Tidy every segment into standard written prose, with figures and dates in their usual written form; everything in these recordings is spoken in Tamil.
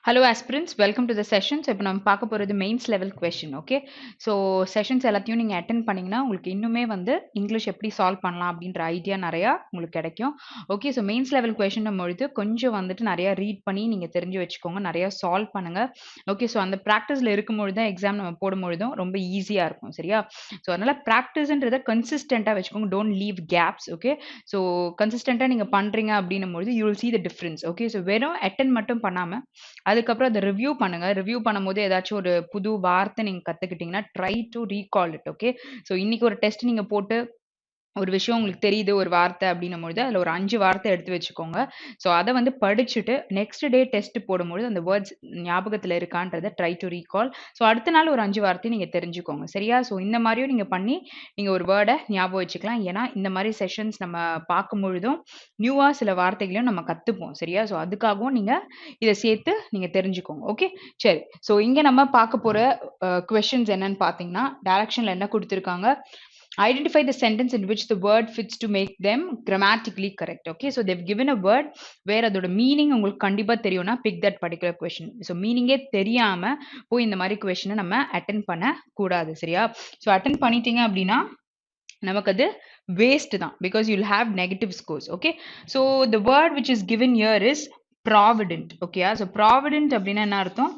Hello aspirants, welcome to the session. So, இப்போ நம்ம பார்க்க போறது mains level question. Okay, so sessions எல்லாத்தையும் நீங்கள் அட்டென்ட் பண்ணிங்கன்னா உங்களுக்கு இன்னுமே வந்து இங்கிலீஷ் எப்படி சால்வ் பண்ணலாம் அப்படின்ற ஐடியா நிறையா உங்களுக்கு கிடைக்கும். Okay, so mains level question பொழுது கொஞ்சம் வந்துட்டு நிறையா ரீட் பண்ணி நீங்கள் தெரிஞ்சு வச்சுக்கோங்க, நிறையா சால்வ் பண்ணுங்க. ஓகே, ஸோ அந்த ப்ராக்டிஸில் இருக்கும்பொழுது தான் எக்ஸாம் நம்ம போடும்பொழுதும் ரொம்ப ஈஸியாக இருக்கும். சரியா? ஸோ அதனால் ப்ராக்டிஸ்ன்றதை கன்சிஸ்டண்ட்டாக வச்சுக்கோங்க, don't leave gaps. Okay, so கன்சிஸ்டண்ட்டாக நீங்கள் பண்ணுறீங்க அப்படின்னும் பொழுது you will see the difference. Okay, so வெறும் அட்டென்ட் மட்டும் பண்ணாமல் அதுக்கப்புறம் அதை ரிவ்யூ பண்ணுங்க. ரிவ்யூ பண்ணும்போது ஏதாச்சும் ஒரு புது வார்த்தை நீங்க கத்துக்கிட்டீங்கன்னா try to recall it. Okay, so இன்னைக்கு ஒரு டெஸ்ட் நீங்க போட்டு ஒரு விஷயம் உங்களுக்கு தெரியுது ஒரு வார்த்தை அப்படின்னும்பொழுது அதில் ஒரு 5 வார்த்தை எடுத்து வச்சுக்கோங்க. ஸோ அதை வந்து படிச்சுட்டு நெக்ஸ்ட் டே டெஸ்ட் போடும்பொழுது அந்த வேர்ட்ஸ் ஞாபகத்தில் இருக்கான்றதை ட்ரை டு ரீகால். ஸோ அடுத்த நாள் ஒரு 5 வார்த்தையும் நீங்கள் தெரிஞ்சுக்கோங்க. சரியா? ஸோ இந்த மாதிரியும் நீங்கள் பண்ணி நீங்கள் ஒரு வேர்டை ஞாபகம் வச்சுக்கலாம். ஏன்னா இந்த மாதிரி செஷன்ஸ் நம்ம பார்க்கும் பொழுதும் நியூவாக சில வார்த்தைகளையும் நம்ம கற்றுப்போம். சரியா? ஸோ அதுக்காகவும் நீங்கள் இதை சேர்த்து நீங்கள் தெரிஞ்சுக்கோங்க. ஓகே, சரி. ஸோ இங்கே நம்ம பார்க்க போகிற கொஷின்ஸ் என்னன்னு பார்த்தீங்கன்னா டைரக்ஷனில் என்ன கொடுத்துருக்காங்க, identify the sentence in which the word fits to make them grammatically correct. Okay, so they've given a word where அதோட meaning உங்களுக்கு கண்டிப்பா தெரியும்னா pick that particular question. So meaningே தெரியாம போய் இந்த மாதிரி கொஸ்டினை நம்ம அட்டென்ட் பண்ண கூடாது. சரியா? ஸோ அட்டென்ட் பண்ணிட்டீங்க அப்படின்னா நமக்கு அது வேஸ்ட் தான், because you'll have negative scores. Okay, so the word which is given here is provident. Okay, so provident அப்படின்னா என்ன அர்த்தம்?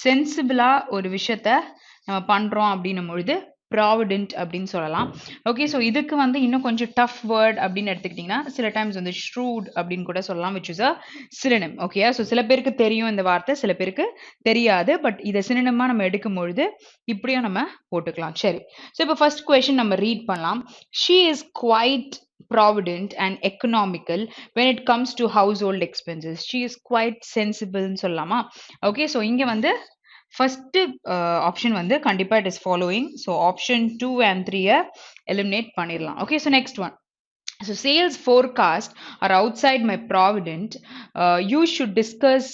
சென்சிபிளா ஒரு விஷயத்த நம்ம பண்றோம் அப்படின்னும் பொழுது ப்ராவிடென்ட் அப்படின்னு சொல்லலாம். ஓகே, ஸோ இதுக்கு வந்து இன்னும் கொஞ்சம் டஃப் வேர்ட் அப்படின்னு எடுத்துக்கிட்டிங்கன்னா சில டைம்ஸ் வந்து ஷ்ரூட் அப்படின்னு கூட சொல்லலாம், which is a synonym. Okay, so சில பேருக்கு தெரியும் இந்த வார்த்தை, சில பேருக்கு தெரியாது. பட் இதை சினோனிமா நம்ம எடுக்கும் பொழுது இப்படியும் நம்ம போட்டுக்கலாம். சரி, ஸோ இப்போ ஃபர்ஸ்ட் கொஸ்டின் நம்ம ரீட் பண்ணலாம். She is quite provident and economical when it comes to household expenses. She is quite sensible ன்னு சொல்லலாமா? ஓகே, ஸோ இங்க வந்து first option வந்து கண்டிப்பா it is following. So option 2 and 3 eliminate பண்ணிடலாம். Okay, so next one. So sales forecast are outside my provident. You should discuss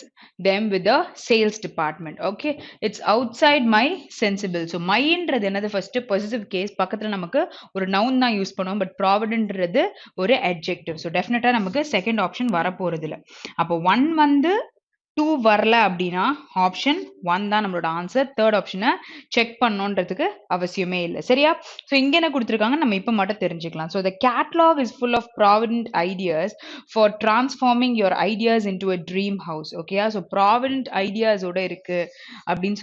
them with the sales department. Okay, it's outside my sensible. So my ன்றது என்னது? first possessive case பக்கத்துல நமக்கு ஒரு noun தான் யூஸ் பண்ணுவோம், பட் providentன்றது ஒரு adjective. So definitely நமக்கு second option வர போறது இல்ல. அப்போ 1 வந்து 2 வரல அப்படின்னா ஆப்ஷன் 1 தான் நம்மளோட ஆன்சர். தேர்ட் ஆப்ஷனை செக் பண்ணணுன்றதுக்கு அவசியமே இல்லை. சரியா? ஸோ இங்கே என்ன கொடுத்துருக்காங்க நம்ம இப்போ மட்டும் தெரிஞ்சுக்கலாம். So the catalogue is full of provident ideas for transforming your ideas into a dream house. ஓகேயா? ஸோ ப்ராவிடென்ட் ஐடியாஸோட இருக்கு அப்படின்னு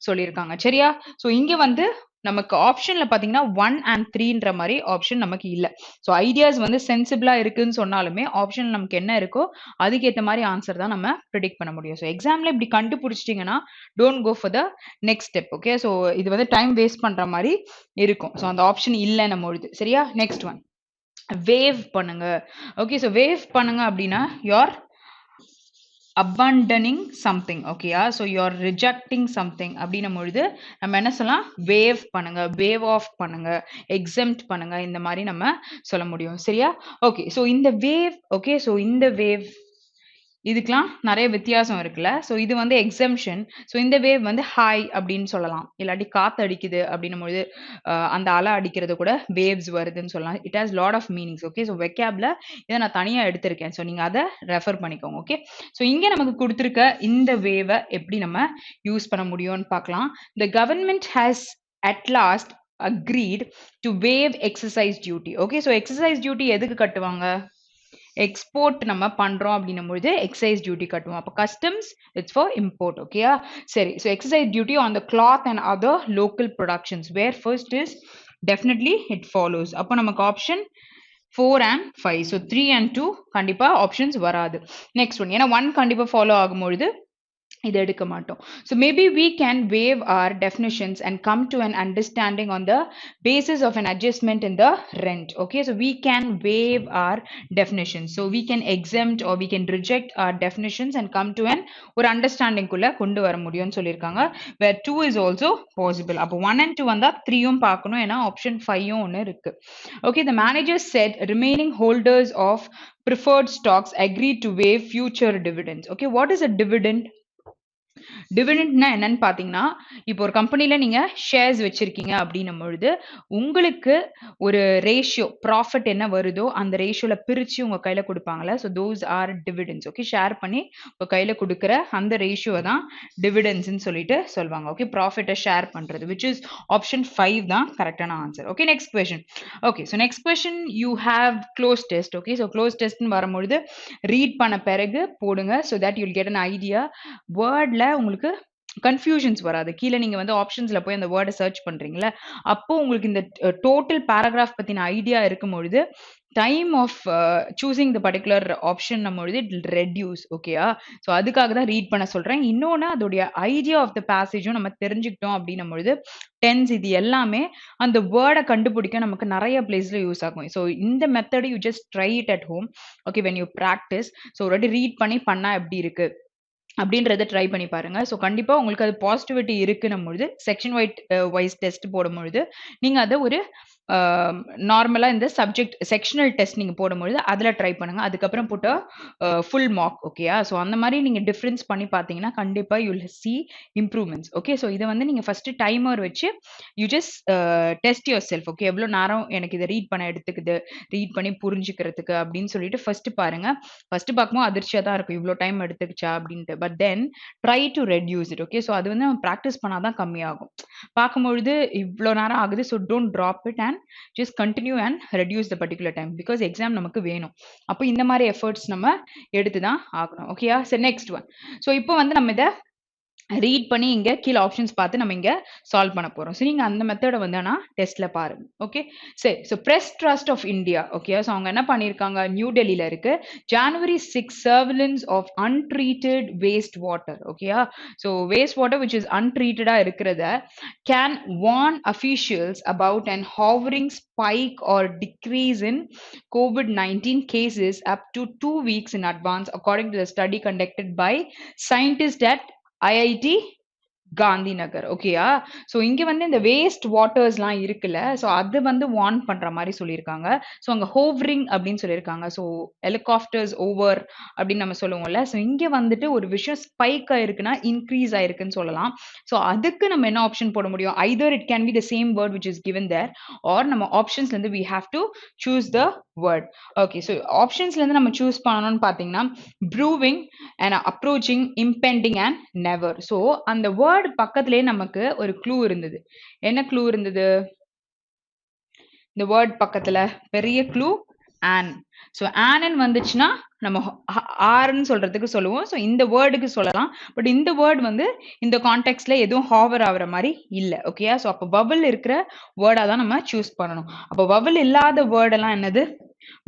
சொல்லியிருக்காங்க. சரியா? ஸோ இங்கே வந்து நமக்கு ஆப்ஷன்ல பாத்தீங்கன்னா 1 and 3ன்ற மாதிரி ஆப்ஷன் நமக்கு இல்ல. ஸோ ஐடியாஸ் வந்து சென்சிபிளா இருக்குன்னு சொன்னாலுமே ஆப்ஷன் நமக்கு என்ன இருக்கோ அதுக்கேற்ற மாதிரி ஆன்சர் தான் நம்ம ப்ரிடிக்ட் பண்ண முடியும். ஸோ எக்ஸாம்ல இப்படி கண்டுபிடிச்சிட்டிங்கன்னா don't go for the next step. Okay, so இது வந்து டைம் வேஸ்ட் பண்ற மாதிரி இருக்கும். ஸோ அந்த ஆப்ஷன் இல்லை நம்ம பொழுது. சரியா? நெக்ஸ்ட் ஒன், வேவ் பண்ணுங்க. ஓகே, ஸோ வேவ் பண்ணுங்க அப்படின்னா யோர் abandoning something. ஓகேயா? ஸோ யூஆர் ரிஜெக்டிங் சம்திங் அப்படின்னும் பொழுது நம்ம என்ன சொல்லலாம்? வேவ் பண்ணுங்க, வேவ் ஆஃப் பண்ணுங்க, எக்ஸம்ட் பண்ணுங்க, இந்த மாதிரி நம்ம சொல்ல முடியும். சரியா? ஓகே, ஸோ இந்த வேவ், ஓகே, ஸோ இந்த வேவ் இதுக்கெல்லாம் நிறைய வித்தியாசம் இருக்குல்ல. ஸோ இது வந்து எக்ஸம்ஷன். ஸோ இந்த வேவ் வந்து ஹாய் அப்படின்னு சொல்லலாம், இல்லாட்டி காத்து அடிக்குது அப்படின்னும் பொழுது அந்த அலை அடிக்கிறது கூட வேவ்ஸ் வருதுன்னு சொல்லலாம். It has lot of meanings. Okay, so வெக்காப்ல இதை நான் தனியாக எடுத்திருக்கேன். ஸோ நீங்கள் அதை ரெஃபர் பண்ணிக்கோங்க. ஓகே, ஸோ இங்கே நமக்கு கொடுத்துருக்க இந்த வேவை எப்படி நம்ம யூஸ் பண்ண முடியும்னு பார்க்கலாம். The government has at last agreed to waive exercise duty. Okay, so exercise duty எதுக்கு கட்டுவாங்க? எக்ஸ்போர்ட் நம்ம பண்றோம் அப்படின்னும் பொழுது எக்ஸைஸ் டியூட்டி கட்டுவோம். அப்போ கஸ்டம்ஸ் இட்ஸ் ஃபார் இம்போர்ட். ஓகேயா? சரி, so excise duty on the cloth and other local productions where first is definitely it follows. அப்போ நமக்கு ஆப்ஷன் 4 and 5. ஸோ 3 and 2 கண்டிப்பா ஆப்ஷன்ஸ் வராது. நெக்ஸ்ட் ஒன், ஏன்னா 1 கண்டிப்பா ஃபாலோ ஆகும்பொழுது இது எடுக்க மாட்டோம். So maybe we can waive our definitions and come to an understanding on the basis of an adjustment in the rent. Okay, so we can waive our definitions. So we can exempt or we can reject our definitions and come to an ஒரு understanding குள்ள கொண்டு வர முடியும்னு சொல்லியிருக்காங்க. Where 2 is also possible. அப்போ 1 and 2 வந்தா 3யும் பார்க்கணும், ஏன்னா ஆப்ஷன் 5யும் ஒன்று இருக்கு. Okay, the manager said remaining holders of preferred stocks agreed to waive future dividends. Okay, what is a dividend? டிவிடெண்ட்னா என்னன்னு பார்த்தீங்கன்னா, இப்போ ஒரு கம்பெனில நீங்க ஷேர்ஸ் வச்சிருக்கீங்க அப்படின்னும் பொழுது, உங்களுக்கு ஒரு ரேஷியோ ப்ராஃபிட் என்ன வருதோ, அந்த ரேஷியோல பிரிச்சு உங்க கையில குடுப்பாங்கல்ல. So those are dividends. Okay. Share பண்ணி உங்க கையில குடுக்குற அந்த ரேஷியோ தான் டிவிடெண்ட்ஸ்ன்னு சொல்லிட்டு சொல்வாங்க. ஓகே. ப்ராஃபிட்ட ஷேர் பண்றது. விச் இஸ் ஆப்ஷன் 5 தான் கரெக்ட்டான answer. Okay. Next question. Okay. So next question you have cloze test. Okay. So cloze டெஸ்ட்ன்னு வரும்பொழுது ரீட் பண்ண பிறகு போடுங்க. So that you will get an idea. வேர்ட்ல உங்களுக்கு கன்ஃபியூஷன்ஸ் வராது. கீழ நீங்க வந்து ஆப்ஷன்ஸ்ல போய் அந்த வேர்ட சர்ச் பண்றீங்கல்ல, அப்போ உங்களுக்கு இந்த டோட்டல் பேராகிராஃப் பத்தின ஐடியா இருக்கும்பொழுது, time of choosing the particular ஆப்ஷன்னும் பொழுது இட் வில் ரெட்யூஸ். ஓகேயா? ஸோ அதுக்காக தான் ரீட் பண்ண சொல்றேன். இன்னொன்னு அதோடைய ஐடியா ஆஃப் த பேசேஜும் நம்ம தெரிஞ்சுக்கிட்டோம் அப்படின்னும் பொழுது, டென்ஸ் இது எல்லாமே அந்த வேர்ட கண்டுபிடிக்க நமக்கு நெறைய பிளேஸ்ல யூஸ் ஆகும். ஸோ இந்த method you just try it at home. Okay. When you practice. So ஒரு வாட்டி ரீட் பண்ணி பண்ணா எப்படி இருக்கு? அப்படின்றத ட்ரை பண்ணி பாருங்க. ஸோ கண்டிப்பா உங்களுக்கு அது பாசிட்டிவிட்டி இருக்குன்னும் பொழுது, செக்ஷன் வைஸ் டெஸ்ட் போடும்பொழுது, நீங்க அத ஒரு அ நார்மலா இந்த சப்ஜெக்ட் செக்ஷனல் டெஸ்ட் நீங்க போடும்பொழுது, அதுல ட்ரை பண்ணுங்க. அதுக்கப்புறம் புட் ஃபுல் மார்க். ஓகேயா? ஸோ அந்த மாரி நீங்க டிஃபரன்ஸ் பண்ணி பார்த்தீங்கன்னா, கண்டிப்பா you will see improvements. Okay. So இத வந்து நீங்க ஃபர்ஸ்ட் டைமர் வச்சு you just test yourself. Okay. எவ்வளோ நேரம் எனக்கு இத ரீட் பண்ண எடுத்துக்குது, ரீட் பண்ணி புரிஞ்சுக்கிறதுக்கு அப்படின்னு சொல்லிட்டு ஃபர்ஸ்ட் பாருங்க. ஃபர்ஸ்ட் பார்க்கும்போது அதிர்ச்சியா தான் இருக்கும். இவ்ளோ டைம் எடுத்துக்கிச்சா அப்படின்ட்டு. But then try to reduce it. Okay. So அது வந்து நம்ம பிராக்டிஸ் பண்ணா தான் கம்மியாகும். பார்க்கும்பொழுது இவ்ளோ நேரம் ஆகுது. So don't drop it and just continue and reduce the particular time. Because exam நமக்கு வேணும். அப்போ இந்த மாரி எஃபோர்ட்ஸ் நம்ம எடுத்து தான் ஆகணும். ஓகேயா? சரி நெக்ஸ்ட் ஒன். ஸோ இப்போ வந்து நம்ம இத ரீட் பண்ணி இங்க கீழ ஆப்ஷன்ஸ் பார்த்து நம்ம இங்க சால்வ் பண்ண போறோம். ஸோ நீங்க அந்த மெத்தட வந்து ஆனா டெஸ்ட்ல பாருங்க. ஓகே. சரி. So press trust of India. Okay. So அவங்க என்ன பண்ணியிருக்காங்க, நியூ டெல்லில இருக்கு. ஜனவரி 6 surveillance of untreated waste water. ஓகேயா? So waste water which is அன்ட்ரீட்டடா இருக்கிறத can warn officials about an hovering spike or decrease in COVID-19 cases up to 2 weeks in advance, according to the study conducted by scientists at IIT Gandhi Nagar. ஓகேயா? ஸோ இங்க வந்து இந்த வேஸ்ட் வாட்டர்ஸ்லாம் இருக்குல்ல, ஸோ அது வந்து வார்ன் பண்ற மாரி சொல்லியிருக்காங்க. ஸோ அங்க ஹோவரிங் அப்படின்னு சொல்லியிருக்காங்க. ஸோ ஹெலிகாப்டர்ஸ் ஓவர் அப்படின்னு நம்ம சொல்லுவோம்ல. ஸோ இங்க வந்துட்டு ஒரு விஷயம் ஸ்பைக் ஆயிருக்குன்னா, இன்க்ரீஸ் ஆயிருக்குன்னு சொல்லலாம். ஸோ அதுக்கு நம்ம என்ன ஆப்ஷன் போட முடியும்? Either it can be the same word which is given there, or நம்ம ஆப்ஷன்ஸ்ல இருந்து we have to choose the word. Okay. So ஆப்ஷன்ஸ்ல இருந்து நம்ம சூஸ் பண்ணணும்னு பார்த்தீங்கன்னா, proving and approaching, impending and never. So அந்த வேர்ட் பக்கத்திலேயே நமக்கு ஒரு க்ளூ இருந்தது. என்ன க்ளூ இருந்தது? இந்த வேர்ட் பக்கத்துல பெரிய க்ளூ ஆன். ஸோ ஆனன் வந்துச்சுன்னா நம்ம ஆர்ன்னு சொல்றதுக்கு சொல்லுவோம். ஸோ இந்த வேர்டுக்கு சொல்லலாம். பட் இந்த வேர்ட் வந்து இந்த கான்டெக்ட்ல எதுவும் ஹாவர் ஆகுற மாதிரி இல்லை. ஓகேயா? ஸோ அப்போ வவல் இருக்கிற வேர்டா தான் நம்ம சூஸ் பண்ணணும். அப்போ வவல் இல்லாத வேர்டெல்லாம் என்னது?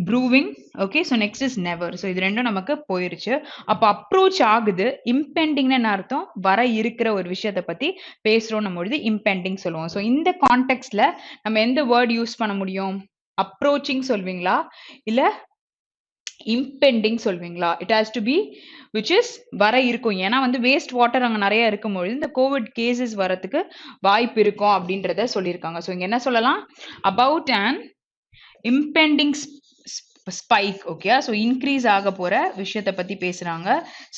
Proving. Okay. So next is never. So இது ரெண்டும் நமக்கு போயிருச்சு. அப்போ அப்ரோச் ஆகுது. இம்பெண்டிங்னு என்ன அர்த்தம்? வர இருக்கிற ஒரு விஷயத்தை பத்தி பேசுறோம் பொழுது இம்பெண்டிங் சொல்லுவோம். ஸோ இந்த கான்டெக்ட்ல நம்ம எந்த வேர்ட் யூஸ் பண்ண முடியும்? அப்ரோச்சிங் சொல்வீங்களா, இல்ல இம்பெண்டிங் சொல்வீங்களா? It has to be which is வர இருக்கும். ஏன்னா வந்து வேஸ்ட் வாட்டர் அங்க நிறைய இருக்கும்பொழுது இந்த கோவிட் கேசஸ் வரதுக்கு வாய்ப்பு இருக்கும் அப்படின்றத சொல்லியிருக்காங்க. ஸோ இங்க என்ன சொல்லலாம்? About and impending spike. Okay. So increase ஆக போற விஷயத்தை பத்தி பேசுறாங்க.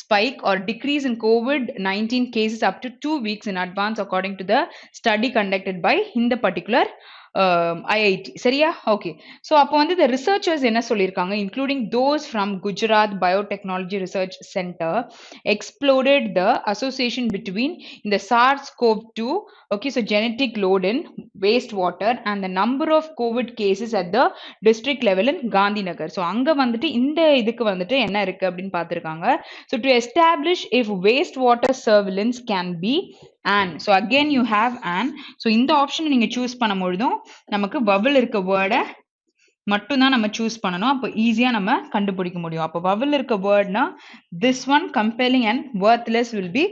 Spike R decrease in COVID-19 cases up to 2 weeks in advance, according to the study conducted by இந்த பர்டிகுலர் IIT. சரியா? ஓகே. ஸோ அப்போ வந்து இந்த ரிசர்ச்சர்ஸ் என்ன சொல்லியிருக்காங்க, including those from Gujarat biotechnology research centre, explored the association between இந்த SARS-CoV-2, okay, so genetic load in wastewater and the number of COVID cases at the district level in Gandhinagar. So அங்க வந்துட்டு இந்த இதுக்கு வந்துட்டு என்ன இருக்கு அப்படின்னு பார்த்திருக்காங்க. So to establish if wastewater surveillance can be and. So again you have and. So இந்த ஆப்ஷன் நீங்க சூஸ் பண்ணும்பொழுதும் நமக்கு வவல் இருக்க வேர்டை மட்டும் தான் நம்ம சூஸ் பண்ணணும். அப்போ ஈஸியா நம்ம கண்டுபிடிக்க முடியும். அப்போ வவல் இருக்க வேர்ட்னா this one compelling and worthless will be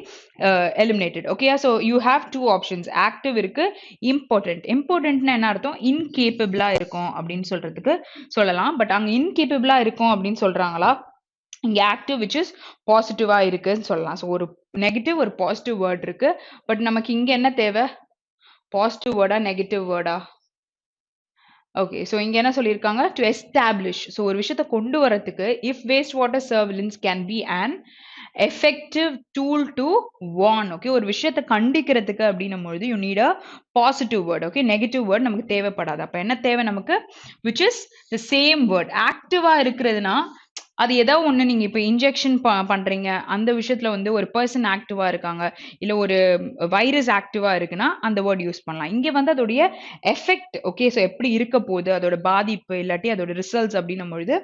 eliminated. Okay, so you have two options. Active இருக்கு, important. Importantனா என்ன அர்த்தம்? incapable-ஆ இருக்கும் அப்படின்னு சொல்றதுக்கு சொல்லலாம். பட் அங்க incapable-ஆ இருக்கும் அப்படின்னு சொல்றாங்களா? இங்க ஆக்டிவ் விச் இஸ் பாசிட்டிவா இருக்குன்னு சொல்லலாம். ஸோ ஒரு நெகட்டிவ் ஒரு பாசிட்டிவ் வேர்ட் இருக்கு. பட் நமக்கு இங்க என்ன தேவை? பாசிட்டிவ் வேர்டா நெகட்டிவ் வேர்டா? ஓகே. ஸோ இங்க என்ன சொல்லியிருக்காங்க? To establish. ஸோ ஒரு விஷயத்தை கொண்டு வரதுக்கு if waste water surveillance can B and effective tool to warn. Okay, ஒரு விஷயத்தை கண்டிக்கிறதுக்கு அப்படின்னும் பொழுது you need a positive word. Okay, negative word நமக்கு தேவைப்படாது. அப்ப என்ன தேவை நமக்கு, which is the same word. ஆக்டிவா இருக்கிறதுனா அது ஏதோ ஒண்ணு நீங்க இப்ப இன்ஜெக்ஷன் பண்றீங்க, அந்த விஷயத்துல வந்து ஒரு பர்சன் ஆக்டிவா இருக்காங்க, இல்ல ஒரு வைரஸ் ஆக்டிவா இருக்குன்னா அந்த வேர்ட் யூஸ் பண்ணலாம். இங்க வந்து அதோடைய எஃபெக்ட், ஓகே, ஸோ எப்படி இருக்க போகுது, அதோட பாதிப்பு இல்லாட்டி அதோட ரிசல்ட்ஸ் அப்படின்னும் பொழுது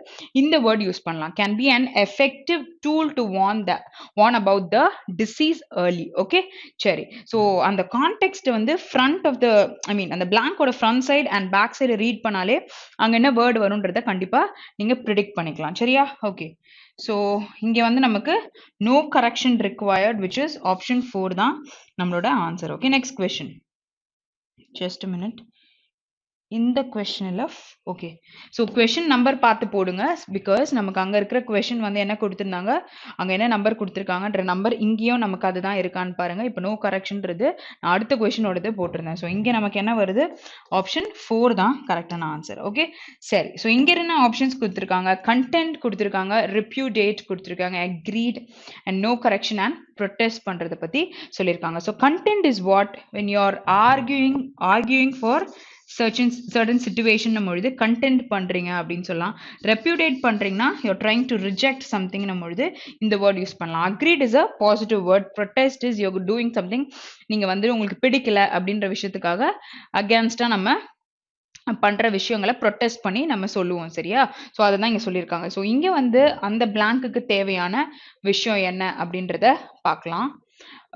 இந்த வேர்ட் யூஸ் பண்ணலாம். Can be an effective tool to warn about the disease early. Okay, சரி. ஸோ அந்த கான்டெக்ட் வந்து ஃப்ரண்ட் ஆஃப் த அந்த பிளாங்கோட front side and back side read பண்ணாலே அங்க என்ன வேர்டு வரும்ன்றத கண்டிப்பா நீங்க ப்ரிடிக்ட் பண்ணிக்கலாம். சரியா? ஓகே, ஸோ இங்க வந்து நமக்கு no correction required, which is option 4 தான் நம்மளோட answer. Okay, next question. just a minute. இந்த கொஸ்டின்ல ஓகே, ஸோ கொஸ்டின் நம்பர் பார்த்து போடுங்க. பிகாஸ் நமக்கு அங்கே இருக்கிற கொஸ்டின் வந்து என்ன கொடுத்துருந்தாங்க, அங்கே என்ன நம்பர் கொடுத்துருக்காங்கன்ற நம்பர் இங்கேயும் நமக்கு அதுதான் இருக்கான்னு பாருங்க. இப்போ நோ கரெக்ஷன்றது நான் அடுத்த கொஸ்டினோடது போட்டிருந்தேன். ஸோ இங்கே நமக்கு என்ன வருது, ஆப்ஷன் 4 தான் கரெக்டான ஆன்சர். ஓகே, சரி. ஸோ இங்கே என்ன ஆப்ஷன்ஸ் கொடுத்துருக்காங்க, கண்டென்ட் கொடுத்துருக்காங்க, ரிப்யூடேட் கொடுத்துருக்காங்க, agreed and no correction and protest பண்ணுறதை பற்றி சொல்லியிருக்காங்க. So content is what when you are arguing for certain situation பொழுது கண்டென்ட் பண்றீங்க அப்படின்னு சொல்லலாம். ரெப்யூடேட் பண்றீங்கன்னா you're trying to reject something பொழுது இந்த வேர்ட் யூஸ் பண்ணலாம். agreed is a positive word. protest is you're doing something, நீங்க வந்து உங்களுக்கு பிடிக்கல அப்படின்ற விஷயத்துக்காக அகேன்ஸ்டா நம்ம பண்ற விஷயங்களை ப்ரொட்டஸ்ட் பண்ணி நம்ம சொல்லுவோம். சரியா? ஸோ அதை தான் இங்க சொல்லியிருக்காங்க. ஸோ இங்க வந்து அந்த பிளாங்க்குக்கு தேவையான விஷயம் என்ன அப்படின்றத பார்க்கலாம்.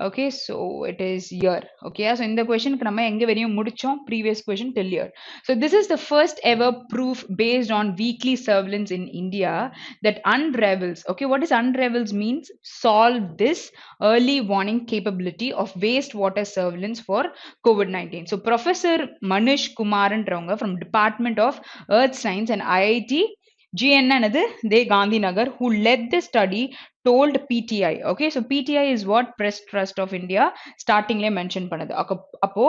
Okay, so it is year. Okay, so in the question நம்ம எங்க வரையும் முடிச்சோம், previous question till year. So this is the first ever proof based on weekly surveillance in India that unravels. Okay, what is unravels means solve this early warning capability of wastewater surveillance for COVID-19. So Professor Manish Kumaranranga from Department of Earth Science and IIT GNN they Gandhinagar, who led the study, told PTI. Okay, so PTI is what, Press Trust of India, startingly mentioned பண்ணது. அப்போ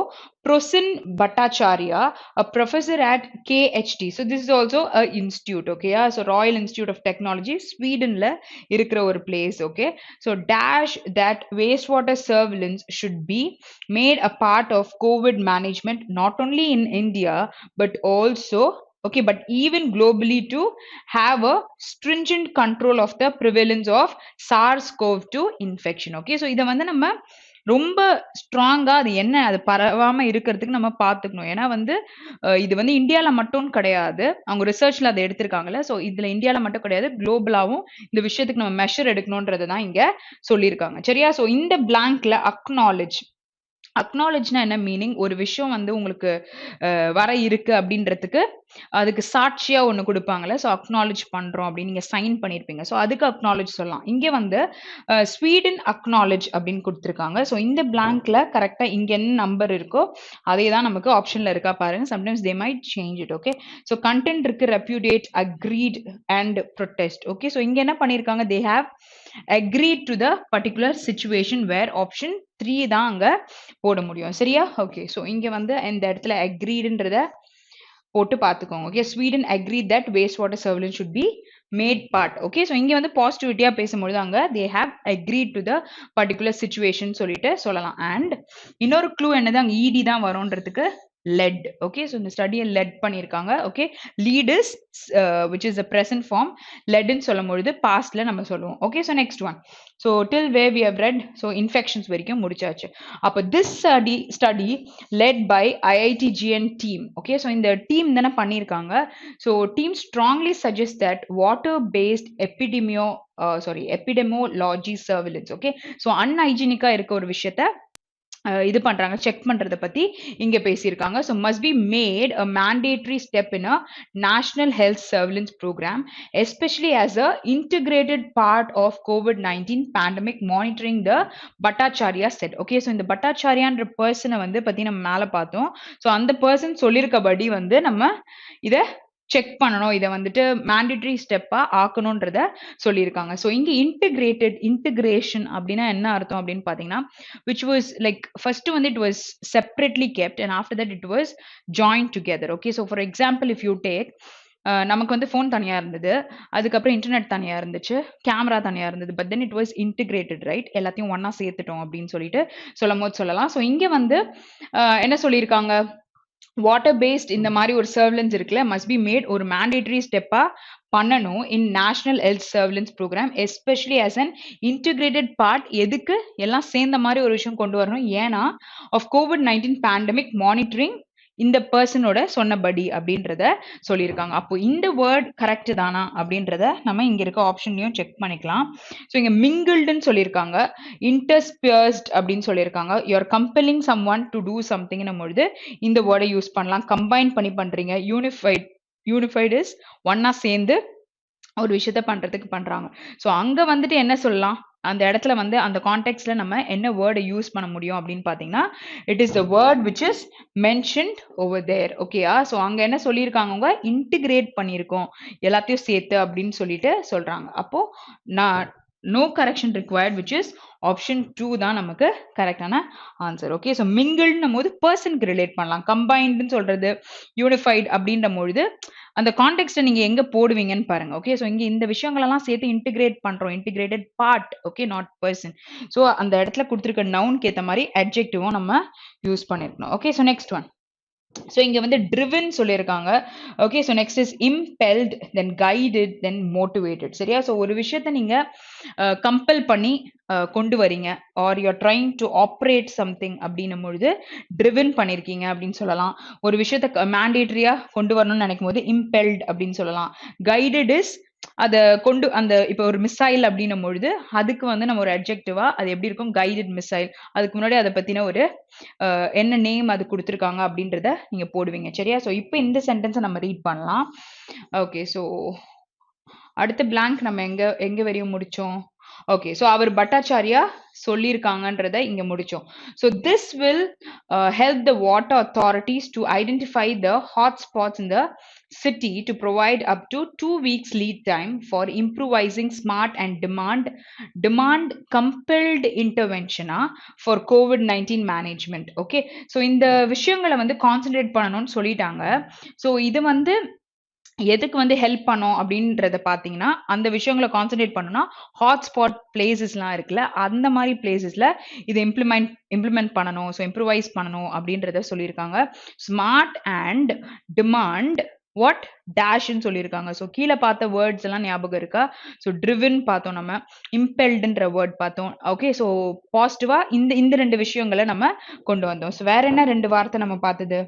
Prosin Bhattacharya, a professor at KHT, so this is also a institute. Okay, yeah? So Royal Institute of Technology, Swedenல இருக்கிற ஒரு place. Okay, so dash that wastewater surveillance should be made a part of COVID management, not only in India but also, okay, but even globally, to have a stringent control of the prevalence of SARS-CoV-2 infection. Okay, so இதை வந்து நம்ம ரொம்ப ஸ்ட்ராங்கா அது என்ன அது பரவாம இருக்கிறதுக்கு நம்ம பார்த்துக்கணும். ஏன்னா வந்து இது வந்து இந்தியால மட்டும் கிடையாது, அவங்க ரிசர்ச்ல அதை எடுத்திருக்காங்கல்ல. ஸோ இதுல இந்தியால மட்டும் கிடையாது, குளோபலாவும் இந்த விஷயத்துக்கு நம்ம மெஷர் எடுக்கணும்ன்றது தான் இங்க சொல்லியிருக்காங்க. சரியா? ஸோ இந்த பிளாங்க்ல அக்னாலேஜ்னா என்ன மீனிங், ஒரு விஷயம் வந்து உங்களுக்கு வர இருக்கு அப்படின்றதுக்கு அதுக்கு சாட்சியா ஒண்ணு கொடுப்பாங்கல்ல. ஸோ அக்னாலேஜ் பண்றோம் அப்படின்னு நீங்க சைன் பண்ணிருப்பீங்க. ஸோ அதுக்கு அக்னாலேஜ் சொல்லலாம். இங்க வந்து ஸ்வீடன் அக்னாலேஜ் அப்படின்னு கொடுத்துருக்காங்க. ஸோ இந்த பிளாங்க்ல கரெக்டா இங்க என்ன நம்பர் இருக்கோ அதே தான் நமக்கு ஆப்ஷன்ல இருக்கா பாருங்க. Sometimes they might change it. Okay, so content இருக்கு, repudiate, agreed and protest. Okay, so இங்க என்ன பண்ணிருக்காங்க, they have agreed to the particular situation where option 3 தான் அங்க போட முடியும். சரியா? ஓகே, ஸோ இங்க வந்து இந்த இடத்துல agreedன்றத போட்டு பார்த்துக்கோங்க. Okay, Sweden agreed that wastewater surveillance should be made part. Okay, so இங்க வந்து பாசிட்டிவிட்டியா பேசும்பொழுது அங்க they have agreed to the particular situation சொல்லிட்டு சொல்லலாம். அண்ட் இன்னொரு க்ளூ என்னது, அங்க ED தான் வரும்ன்றதுக்கு led. Okay, so இந்த ஸ்டடியை led பண்ணியிருக்காங்க. Okay, lead is which is the present form, led ன்னு சொல்லும் பொழுது pastல நம்ம சொல்லுவோம். Okay, so next one. So till where we have read, so infections வரைக்கும் முடிச்சாச்சு. அப்போ this study led by IITGN team. Okay, so இந்த team தானே பண்ணியிருக்காங்க. So team strongly suggests that water based epidemiology surveillance. Okay, so unhygienic இருக்க ஒரு விஷயத்த இது பண்றாங்க, செக் பண்றத பத்தி இங்க பேசியிருக்காங்க. So must be made a mandatory step in a national health surveillance programme, especially as a integrated part of COVID-19 pandemic monitoring the Bhattacharya said. Okay, so இந்த பட்டாச்சாரியான்ற பர்சனை வந்து பத்தி நம்ம மேல பார்த்தோம். ஸோ அந்த பர்சன் சொல்லியிருக்கபடி வந்து நம்ம இதை செக் பண்ணணும், இதை வந்துட்டு மேண்டேட்டரி ஸ்டெப்பா ஆக்கணும்ன்றத சொல்லியிருக்காங்க. ஸோ இங்க இன்டிகிரேஷன் அப்படின்னா என்ன அர்த்தம் அப்படின்னு பாத்தீங்கன்னா, which was like first வந்து it was separately kept and after that it was joined together. Okay, so for example if you take நமக்கு வந்து ஃபோன் தனியா இருந்தது. அதுக்கப்புறம் இன்டர்நெட் தனியா இருந்துச்சு. கேமரா தனியா இருந்தது. But then it was integrated right. எல்லாத்தையும் ஒண்ணா சேர்த்துட்டோம் அப்படின்னு சொல்லிட்டு சொல்லும்போது சொல்லலாம். ஸோ இங்க வந்து என்ன சொல்லியிருக்காங்க? வாட்டர் பேஸ்ட் இந்த மாதிரி ஒரு சர்வலன்ஸ் இருக்குல்ல மஸ்ட் பி மேட் ஒரு மேண்டேட்டரி ஸ்டெப்பா பண்ணணும் in national health surveillance programme especially as an integrated part. எதுக்கு எல்லாம் சேர்ந்த மாதிரி ஒரு விஷயம் கொண்டு வரணும்? ஏன்னா ஆஃப் COVID-19 பேண்டமிக் மானிட்டரிங் இந்த பர்சனோட சொன்னபடி அப்படின்றத சொல்லியிருக்காங்க. அப்போ இந்த வேர்ட் கரெக்ட் தானா அப்படின்றத நம்ம இங்க இருக்க ஆப்ஷன்லயும் செக் பண்ணிக்கலாம். ஸோ இங்க மிங்கிள்டுன்னு சொல்லியிருக்காங்க, இன்டர்ஸ்பியர்ஸ்ட் அப்படின்னு சொல்லியிருக்காங்க. You're compelling someone to do சம்திங்னும் பொழுது இந்த வேர்டை யூஸ் பண்ணலாம். கம்பைன் பண்ணி பண்றீங்க. யூனிஃபைடு இஸ் ஒன்னா சேர்ந்து ஒரு விஷயத்த பண்றதுக்கு பண்றாங்க. ஸோ அங்க வந்துட்டு என்ன சொல்லலாம்? அந்த இடத்துல வந்து அந்த கான்டெக்ட்ல நம்ம என்ன வேர்டை யூஸ் பண்ண முடியும் அப்படின்னு பார்த்தீங்கன்னா, it is the word which is mentioned over there. ஓகேயா? ஸோ அங்க என்ன சொல்லியிருக்காங்க? அவங்க இன்டிகிரேட் பண்ணியிருக்கோம் எல்லாத்தையும் சேர்த்து அப்படின்னு சொல்லிட்டு சொல்றாங்க. அப்போ நான் no correction required which is option 2 தான் நமக்கு கரெக்டான ஆன்சர். ஓகே, ஸோ மிங்கிள்னும் போது பர்சனுக்கு ரிலேட் பண்ணலாம். கம்பைன்டுன்னு சொல்றது யூனிஃபைட் அப்படின்ற பொழுது அந்த கான்டெக்ஸ்ட்டை நீங்க எங்க போடுவீங்கன்னு பாருங்க. ஓகே, ஸோ இங்க இந்த விஷயங்களெல்லாம் சேர்த்து இன்டிகிரேட் பண்றோம். Integrated part, okay, not person. So அந்த இடத்துல கொடுத்துருக்க நவுனுக்கு ஏற்ற மாதிரி அட்ஜெக்டிவும் நம்ம யூஸ் பண்ணிருக்கணும். Okay, so next one. So இங்க வந்து ட்ரிவன் சொல்லியிருக்காங்க. Okay, so next is impelled, then guided, then motivated. சரியா? ஸோ ஒரு விஷயத்த நீங்க கம்பல் பண்ணி கொண்டு வரீங்க, or you're trying to operate something அப்படின்னும் பொழுது ட்ரிவன் பண்ணியிருக்கீங்க அப்படின்னு சொல்லலாம். ஒரு விஷயத்த மேண்டேட்டரியா கொண்டு வரணும்னு நினைக்கும் போது இம்பெல்ட் அப்படின்னு சொல்லலாம். கைடட் இஸ் அதை கொண்டு அந்த இப்போ ஒரு மிசைல் அப்படின்னும் பொழுது அதுக்கு வந்து நம்ம ஒரு அட்ஜெக்டிவா அது எப்படி இருக்கும்? Guided missile. அதுக்கு முன்னாடி அதை பத்தின ஒரு என்ன நேம் அது கொடுத்துருக்காங்க அப்படின்றத நீங்க போடுவீங்க. சரியா? ஸோ இப்போ இந்த சென்டென்ஸை நம்ம ரீட் பண்ணலாம். ஓகே, ஸோ அடுத்த blank நம்ம எங்க வரையும் முடிச்சோம்? ஓகே, ஸோ அவர் பட்டாச்சாரியா சொல்லியிருக்காங்கன்றத இங்க முடிச்சோம். So this will help the water authorities to identify the hot spots in the city to provide up to 2 weeks lead time for improvising smart and demand compelled intervention for COVID-19 management. Okay, so இந்த விஷயங்களை வந்து கான்சென்ட்ரேட் பண்ணணும்னு சொல்லிட்டாங்க. ஸோ இது வந்து எதுக்கு வந்து ஹெல்ப் பண்ணும் அப்படின்றத பார்த்தீங்கன்னா, அந்த விஷயங்களை கான்சென்ட்ரேட் பண்ணணும்னா ஹாட்ஸ்பாட் பிளேசஸ்லாம் இருக்குல்ல, அந்த மாதிரி பிளேசஸ்ல இதை இம்ப்ளிமெண்ட் பண்ணணும். ஸோ இம்ப்ரூவைஸ் பண்ணணும் அப்படின்றத சொல்லியிருக்காங்க. ஸ்மார்ட் அண்ட் டிமாண்ட் வாட் டேஷ்ன்னு சொல்லியிருக்காங்க. ஸோ கீழே பார்த்த வேர்ட்ஸ் எல்லாம் ஞாபகம் இருக்கா? ஸோ ட்ரிவன் பார்த்தோம், நம்ம இம்பெல்டுன்ற வேர்ட் பார்த்தோம். ஓகே, ஸோ பாசிட்டிவா இந்த ரெண்டு விஷயங்களை நம்ம கொண்டு வந்தோம். ஸோ வேற என்ன ரெண்டு வார்த்தை நம்ம பார்த்தது?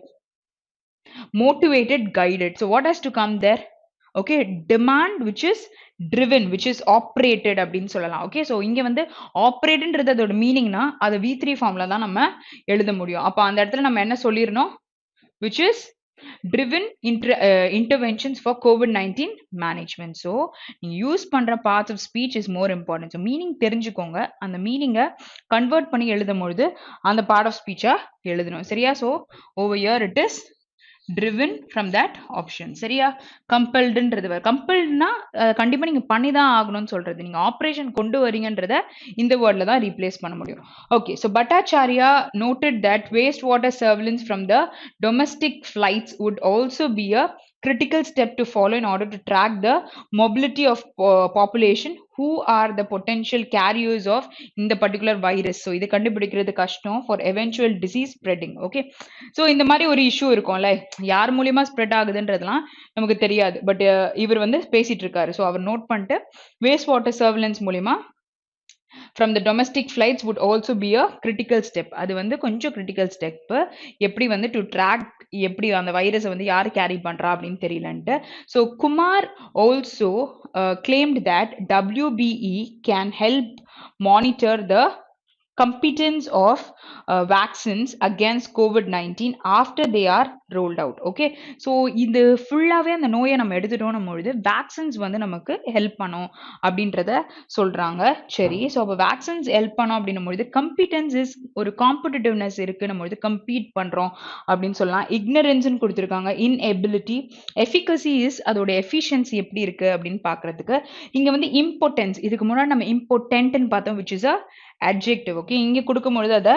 Motivated, guided. So what has to come there? Okay, demand which is driven, which is operated அப்படின்னு சொல்லலாம். ஓகே, ஸோ இங்க வந்து ஆப்ரேட்ன்றது அதோட மீனிங்னா அதை V3 ஃபார்ம்ல தான் நம்ம எழுத முடியும். அப்போ அந்த இடத்துல நம்ம என்ன சொல்லிடணும்? which is driven interventions for COVID-19 management. So நீங்க யூஸ் பண்ற parts of speech is more important. So meaning தெரிஞ்சுக்கோங்க, அந்த மீனிங்கை கன்வெர்ட் பண்ணி எழுதும் பொழுது அந்த part of speech எழுதணும். சரியா? So over here it is driven from that option. சரியா? கம்பல்டுன்றது கம்பல்டுனா கண்டிப்பா நீங்க பண்ணி தான் ஆகணும்னு சொல்றது. நீங்க ஆப்ரேஷன் கொண்டு வரீங்கன்றத இந்த வேர்ட்ல தான் ரீப்ளேஸ் பண்ண முடியும். Okay, so Bhattacharya noted that wastewater surveillance from the domestic flights would also be a critical step to follow in order to track the mobility of population who are the potential carriers of இந்த particular virus. ஸோ இது கண்டுபிடிக்கிறது கஷ்டம் for eventual disease spreading. Okay, so இந்த மாதிரி ஒரு இஷ்யூ இருக்கும்ல, யார் மூலியமா ஸ்ப்ரெட் ஆகுதுன்றதுலாம் நமக்கு தெரியாது. பட் இவர் வந்து பேசிட்டு இருக்காரு. ஸோ அவர் நோட் பண்ணிட்டு வேஸ்ட் வாட்டர் சர்வலன்ஸ் மூலியமா from the domestic flights would also be a critical step. அது வந்து கொஞ்சம் critical step. எப்படி வந்து to track எப்படி அந்த வைரஸை வந்து யார் கேரி பண்றா அப்படின்னு தெரியலன்ட்டு. So Kumar also claimed that WBE can help monitor the competence of vaccines against COVID-19 after they are rolled out. Okay, so இது ஃபுல்லாகவே அந்த நோயை நம்ம எடுத்துட்டோம் பொழுது வேக்சின்ஸ் வந்து நமக்கு ஹெல்ப் பண்ணும் அப்படின்றத சொல்றாங்க. சரி, ஸோ அப்போ வேக்சின்ஸ் ஹெல்ப் பண்ணோம் அப்படின்னும் பொழுது கம்பீட்டன்ஸ் இஸ் ஒரு காம்படிட்டிவ்னஸ் இருக்குன்னும் பொழுது கம்பீட் பண்றோம் அப்படின்னு சொல்லலாம். இக்னரன்ஸ்ன்னு கொடுத்துருக்காங்க, இன்எபிலிட்டி. எஃபிகசி இஸ் அதோட எஃபிஷியன்சி எப்படி இருக்கு அப்படின்னு பார்க்கறதுக்கு. இங்க வந்து இம்பார்ட்டன்ஸ், இதுக்கு முன்னாடி நம்ம இம்பார்ட்டன்ட்னு பார்த்தோம், which is a adjective. Okay, இங்க கொடுக்கும்பொழுது அத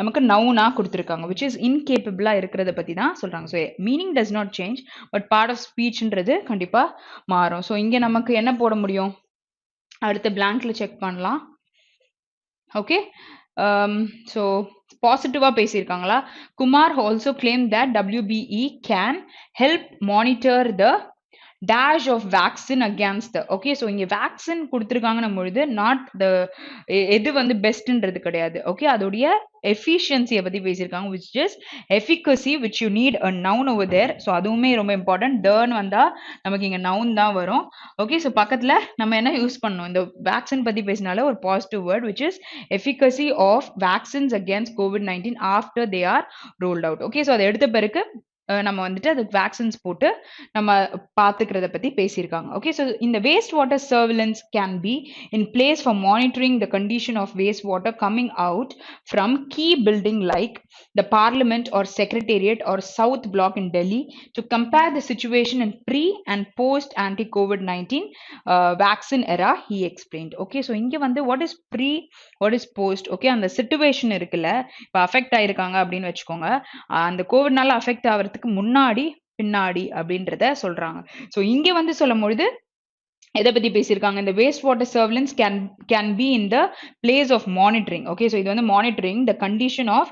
நமக்கு noun-ஆ கொடுத்திருக்காங்க, which is incapable-ஆ இருக்கிறத பத்தி தான் சொல்றாங்க. So meaning does not change, but part of speech-ன்றது கண்டிப்பா மாறும். So இங்க நமக்கு என்ன போட முடியும்? அடுத்த blankல check பண்ணலாம். Okay, so பாசிட்டிவா பேசியிருக்காங்களா? Kumar also claimed that WBE can help monitor the dash of vaccine against the. Okay, so இங்க vaccine கொடுத்திருக்காங்கன்னும் பொழுது not the எது வந்து பெஸ்ட்ன்றது கிடையாது. Okay, அதோடைய efficiency பத்தி பேசியிருக்காங்க, which is efficacy, which you need a noun over there. So அதுவுமே ரொம்ப important. Then வந்தா நமக்கு இங்க noun தான் வரும். Okay, so பக்கத்துல நம்ம என்ன யூஸ் பண்ணணும்? இந்த vaccine பத்தி பேசினால ஒரு positive word, which is efficacy of vaccines against COVID-19 after they are rolled out. Okay, so அதை எடுத்த பிறகு நம்ம வந்துட்டு அதுக்கு வேக்சின்ஸ் போட்டு நம்ம பார்த்துக்கிறத பத்தி பேசியிருக்காங்க. ஓகே, ஸோ இந்த waste water surveillance can be in place for monitoring the condition of waste water coming out from key building like the parliament or secretariat or South Block in Delhi to compare the situation in pre and post anti கோவிட்-19 vaccine era he explained. Okay, so இங்கே வந்து what is pre, what is post. Okay, அந்த சிச்சுவேஷன் இருக்குல்ல, இப்போ அஃபெக்ட் ஆயிருக்காங்க அப்படின்னு வச்சுக்கோங்க, அந்த கோவிட்னால அஃபெக்ட் ஆகிறதுக்கு முன்னாடி பின்னாடி அப்படின்றத சொல்றாங்க. சோ இங்க வந்து சொல்லும் பொழுது எதை பத்தி பேசியிருக்காங்க? இந்த waste water surveillance can be in the place of monitoring. Okay, so இது வந்து monitoring the condition of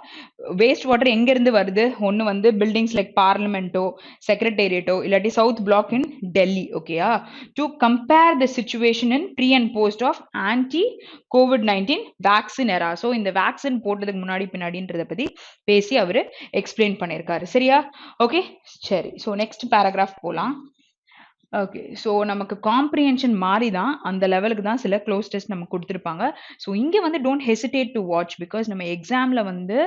waste water எங்க இருந்து வருது? ஒன்னு வந்து பில்டிங்ஸ் லைக் பார்லிமெண்டோ செக்ரட்டேரியட்டோ இல்லாட்டி சவுத் பிளாக் இன் டெல்லி. ஓகேயா, to compare the situation in pre and post of anti கோவிட்-19 வேக்சின் எரா. ஸோ இந்த வேக்சின் போட்டதுக்கு முன்னாடி பின்னாடின்றத பத்தி பேசி அவரு எக்ஸ்பிளைன் பண்ணியிருக்காரு. சரியா? ஓகே, சரி. ஸோ நெக்ஸ்ட் பேராகிராஃப் போலாம். ஓகே, ஸோ நமக்கு காம்ப்ரிஹென்ஷன் மாறி தான் அந்த லெவலுக்கு தான் சில க்ளோஸ் டெஸ்ட் நமக்கு கொடுத்துருப்பாங்க. ஸோ இங்கே வந்து don't hesitate to watch, because நம்ம எக்ஸாமில் வந்து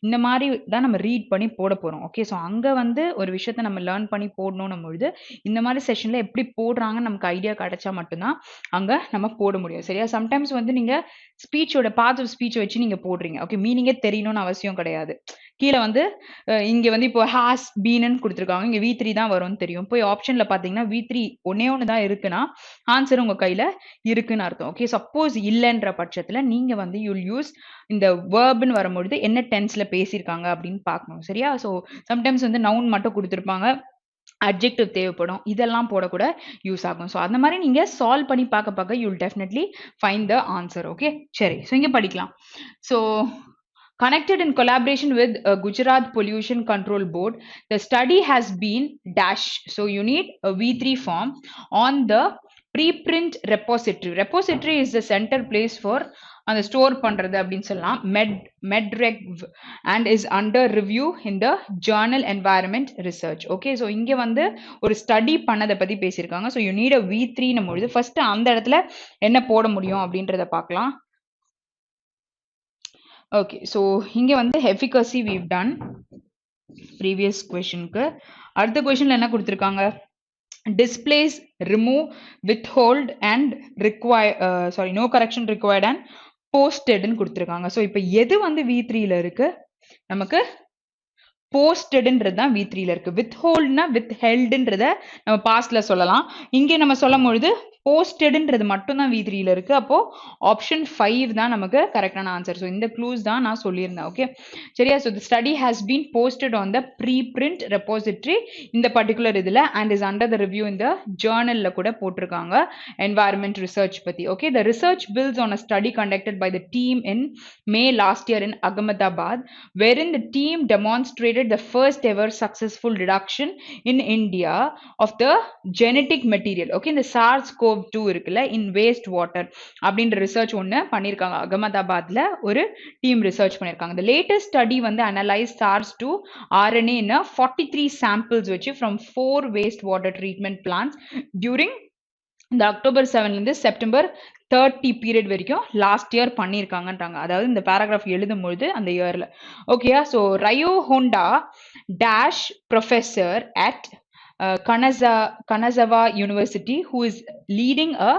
இந்த மாதிரி தான் நம்ம ரீட் பண்ணி போட போகிறோம். ஓகே, ஸோ அங்கே வந்து ஒரு விஷயத்த நம்ம லேர்ன் பண்ணி போடணும் பொழுது இந்த மாதிரி செஷனில் எப்படி போடுறாங்கன்னு நமக்கு ஐடியா கிடைச்சா மட்டும்தான் அங்கே நம்ம போட முடியும். சரியா? சம்டைம்ஸ் வந்து நீங்கள் ஸ்பீச்சோட பார்ட்ஸ் ஆஃப் ஸ்பீச் வச்சு நீங்கள் போடுறீங்க. ஓகே, மீனிங்கே தெரியணும்னு அவசியம் கிடையாது. கீழே வந்து இங்கே வந்து இப்போ ஹாஸ் பீன்னு கொடுத்துருக்காங்க, இங்கே V3 தான் வரும்னு தெரியும். போய் ஆப்ஷனில் பார்த்தீங்கன்னா V3 ஒன்னே ஒன்று தான் இருக்குன்னா ஆன்சர் உங்கள் கையில் இருக்குன்னு அர்த்தம். ஓகே, சப்போஸ் இல்லைன்ற பட்சத்தில் நீங்கள் வந்து யூல் யூஸ் இந்த வேர்ப்னு வரும்பொழுது என்ன டென்ஸில் பேசியிருக்காங்க அப்படின்னு பார்க்கணும். சரியா? ஸோ சம்டைம்ஸ் வந்து நவுன் மட்டும் கொடுத்துருப்பாங்க, அட்ஜெக்டிவ் தேவைப்படும், இதெல்லாம் போடக்கூட யூஸ் ஆகும். ஸோ அந்த மாதிரி நீங்கள் சால்வ் பண்ணி பார்க்க you'll definitely find the answer. Okay, சரி. ஸோ இங்கே படிக்கலாம். So connected in collaboration with Gujarat Pollution Control Board, the study has been dash. So you need a V3 form on the preprint repository. Repository is the center place for அந்த ஸ்டோர் பண்றது அப்படின்னு சொல்லலாம், medreg, and is under review in the journal environment research. Okay, so இங்கே வந்து ஒரு ஸ்டடி பண்ணதை பற்றி பேசியிருக்காங்க. So you need a V3 பொழுது ஃபர்ஸ்ட் அந்த இடத்துல என்ன போட முடியும் அப்படின்றத பார்க்கலாம். ஓகே, ஸோ இங்கே வந்து efficacy we've done previous questionக்கு. அடுத்த questionல என்ன கொடுத்துருக்காங்க? displace, remove, withhold and require no correction required and posted ன்னு கொடுத்துருக்காங்க. ஸோ இப்போ எது வந்து V3ல இருக்கு? நமக்கு போஸ்டட்ன்றது தான் V3ல இருக்கு. வித்ஹோல்ட்னா வித்ஹெல்டுன்றத நம்ம பாஸ்ட்ல சொல்லலாம். இங்கே நம்ம சொல்லும் பொழுது போஸ்டட்ன்றது மட்டும் தான் V3ல இருக்கு. அப்போ ஆப்ஷன் 5 தான் நமக்கு கரெக்டான ஆன்சர். ஸோ இந்த க்ளூஸ் தான் நான் சொல்லியிருந்தேன். ஓகே, சரியா? So the study has been posted on the preprint repository இந்த பர்டிகுலர் இதில் and is under the review இந்த ஜேர்னல்ல கூட போட்டிருக்காங்க என்வாயர்மெண்ட் ரிசர்ச் பத்தி. Okay, the research builds on a study conducted by the team in May last year in Ahmedabad, wherein the team demonstrated the first ever successful reduction in India of the genetic material. Okay, இந்த SARS-CoV-2 இருக்குல்ல in waste water அப்படின்ற ரிசர்ச் ஒன்று பண்ணியிருக்காங்க. அகமதாபாத்ல ஒரு டீம் ரிசர்ச் பண்ணியிருக்காங்க. The latest study வந்து analyzed SARS-2 RNA in 43 samples வச்சு from 4 waste water treatment plants during இந்த அக்டோபர் 7லேருந்து செப்டம்பர் 30 பீரியட் வரைக்கும் லாஸ்ட் இயர் பண்ணியிருக்காங்கன்றாங்க. அதாவது இந்த பேராகிராஃப் எழுதும்பொழுது அந்த இயர்ல. ஓகேயா? So Ryo Honda dash professor at Kanazawa University, who is leading a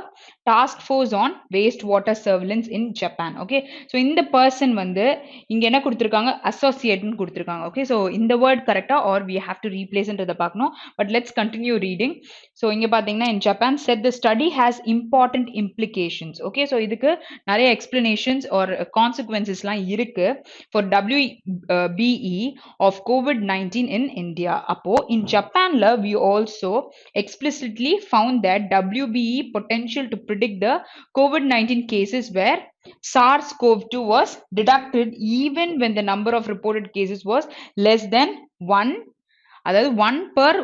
task force on wastewater surveillance in Japan. Okay, so இந்த person வந்து இங்க என்ன கொடுத்திருக்காங்க associateன்னு கொடுத்திருக்காங்க. Okay, so இந்த word correctா or we have to replace ன்றத பார்க்கணும். But let's continue reading. So இங்க பாத்தீங்கன்னா in Japan said the study has important implications. Okay, so இதுக்கு நிறைய explanations or consequencesலாம் இருக்கு for WBE of COVID-19 in India. அப்போ in Japanல we also explicitly found that WBE potential to predict the COVID-19 cases where SARS-CoV-2 was detected even when the number of reported cases was less than 1, அதாவது 1 per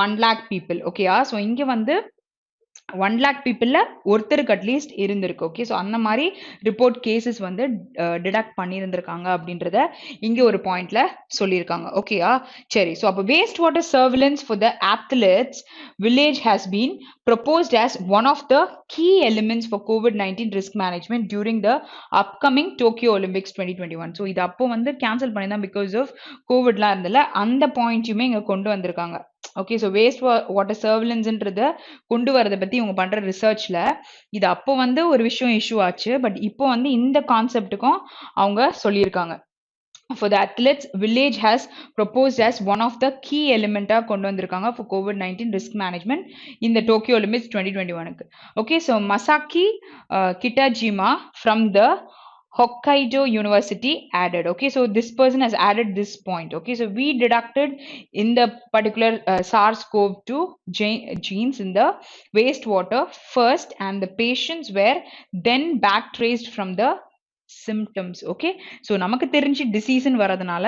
1 lakh people. Okay, so இங்க வந்து 1 lakh பீப்புளில் ஒருத்தருக்கு அட்லீஸ்ட் இருந்திருக்கு. ஓகே, ஸோ அந்த மாதிரி ரிப்போர்ட் கேசஸ் வந்து டிடக்ட் பண்ணியிருந்திருக்காங்க அப்படின்றத இங்கே ஒரு பாயிண்ட்ல சொல்லியிருக்காங்க. ஓகேயா, சரி. ஸோ அப்போ waste water surveillance for the athletes village has been proposed as one of the key elements for COVID-19 risk management during the upcoming Tokyo Olympics 2021. So இது அப்போ வந்து கேன்சல் பண்ணிதான் பிகாஸ் ஆஃப் கோவிட்லாம் இருந்தல, அந்த பாயிண்ட்டையுமே இங்கே கொண்டு வந்திருக்காங்க. ஓகே, ஸோ வேஸ்ட் வாட்டர் சர்விலன்ஸ்ன்றத கொண்டு வரதை பத்தி இவங்க பண்ற ரிசர்ச்ல இது அப்போ வந்து ஒரு விஷயம் இஷ்யூ ஆச்சு. பட் இப்போ வந்து இந்த கான்செப்டுக்கும் அவங்க சொல்லியிருக்காங்க. For the athletes, village has proposed as one of the key elementa கொண்டு வந்திருக்காங்க for COVID-19 risk management in the Tokyo Olympics 2021. Okay, so Masaki Kitajima from the Hokkaido University added. Okay, so this person has added this point. Okay, so we deducted in the particular SARS-CoV-2 genes in the wastewater first, and the patients were then back traced from the symptoms. Okay, so நமக்கு தெரிஞ்சு டிசீஸ்னு வரதுனால